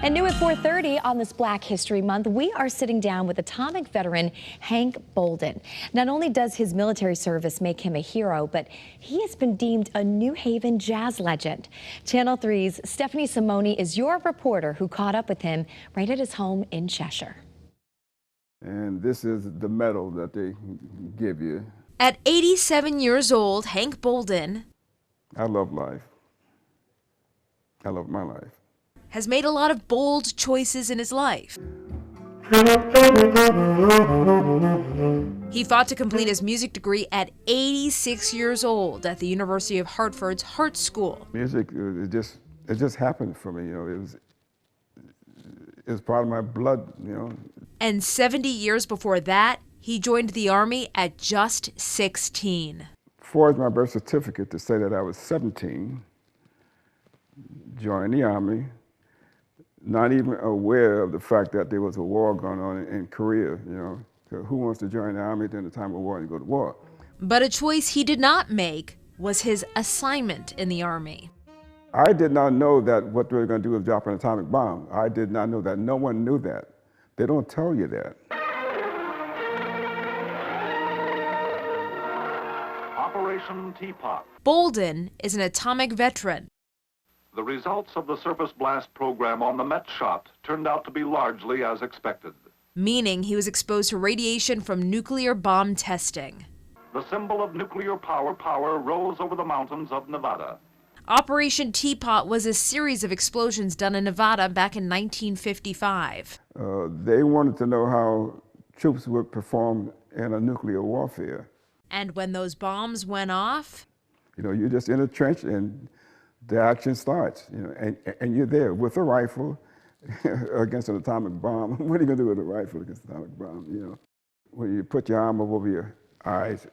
And new at 4:30 on this Black History Month, we are sitting down with Atomic veteran Hank Bolden. Not only does his military service make him a hero, but he has been deemed a New Haven jazz legend. Channel 3's Stephanie Simoni is your reporter who caught up with him right at his home in Cheshire. And this is the medal that they give you. At 87 years old, Hank Bolden I love life. I love my life. Has made a lot of bold choices in his life. He fought to complete his music degree at 86 years old at the University of Hartford's Hart School. Music, it just happened for me, It was part of my blood, And 70 years before that, he joined the Army at just 16. Forged my birth certificate to say that I was 17, joined the Army, not even aware of the fact that there was a war going on in Korea, So who wants to join the Army during the time of war and go to war? But a choice he did not make was his assignment in the Army. I did not know that what they were going to do was drop an atomic bomb. I did not know that. No one knew that. They don't tell you that. Operation Teapot. Bolden is an atomic veteran. The results of the surface blast program on the Met shot turned out to be largely as expected. Meaning he was exposed to radiation from nuclear bomb testing. The symbol of nuclear power rose over the mountains of Nevada. Operation Teapot was a series of explosions done in Nevada back in 1955. They wanted to know how troops would perform in a nuclear warfare. And when those bombs went off? You're just in a trench and the action starts, and you're there with a rifle against an atomic bomb. What are you going to do with a rifle against an atomic bomb, When you put your arm over your eyes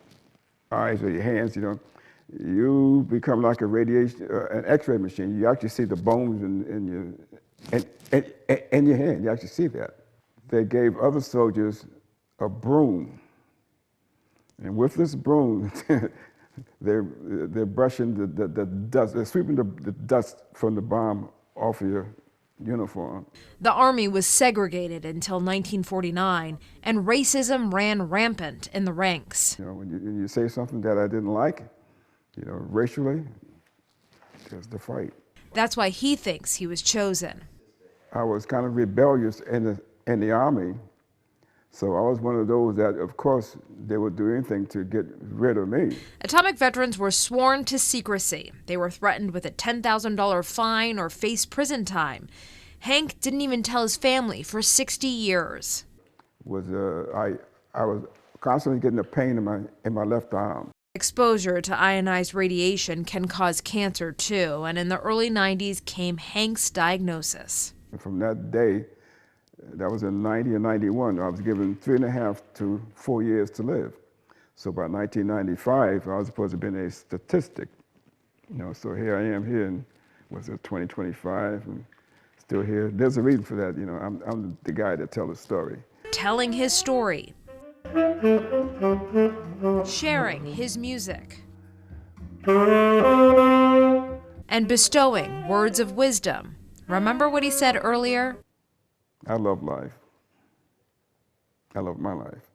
or your hands, you become like an X-ray machine. You actually see the bones in your hand. You actually see that. They gave other soldiers a broom, and with this broom, they're brushing the dust. They're sweeping the dust from the bomb off of your uniform. The Army was segregated until 1949, and racism ran rampant in the ranks. When you say something that I didn't like, racially, there's the fight. That's why he thinks he was chosen. I was kind of rebellious in the Army, so I was one of those that, of course, they would do anything to get rid of me. Atomic veterans were sworn to secrecy. They were threatened with a $10,000 fine or face prison time. Hank didn't even tell his family for 60 years. I was constantly getting a pain in my left arm. Exposure to ionized radiation can cause cancer too, and in the early 90s came Hank's diagnosis. And from that day, that was in 90 and 91, I was given 3.5 to 4 years to live. So by 1995, I was supposed to have been a statistic. So here I am here in, 2025, and still here. There's a reason for that, I'm the guy that tells the story. Telling his story. Sharing his music. And bestowing words of wisdom. Remember what he said earlier? I love life. I love my life.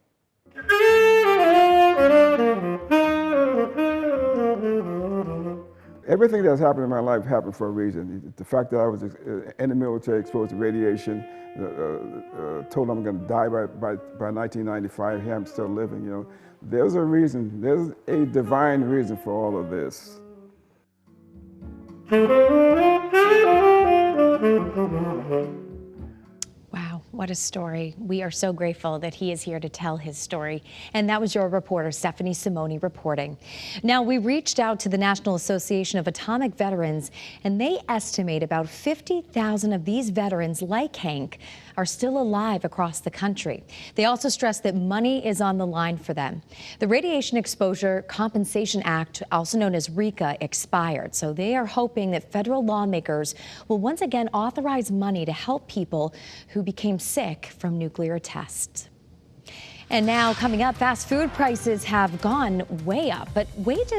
Everything that's happened in my life happened for a reason. The fact that I was in the military, exposed to radiation, told I'm going to die by 1995, here I'm still living, There's a reason, there's a divine reason for all of this. Wow, what a story. We are so grateful that he is here to tell his story. And that was your reporter, Stephanie Simoni, reporting. Now, we reached out to the National Association of Atomic Veterans, and they estimate about 50,000 of these veterans, like Hank, are still alive across the country. They also stress that money is on the line for them. The Radiation Exposure Compensation Act, also known as RECA, expired. So they are hoping that federal lawmakers will once again authorize money to help people who became sick from nuclear tests. And now coming up, fast food prices have gone way up, but wages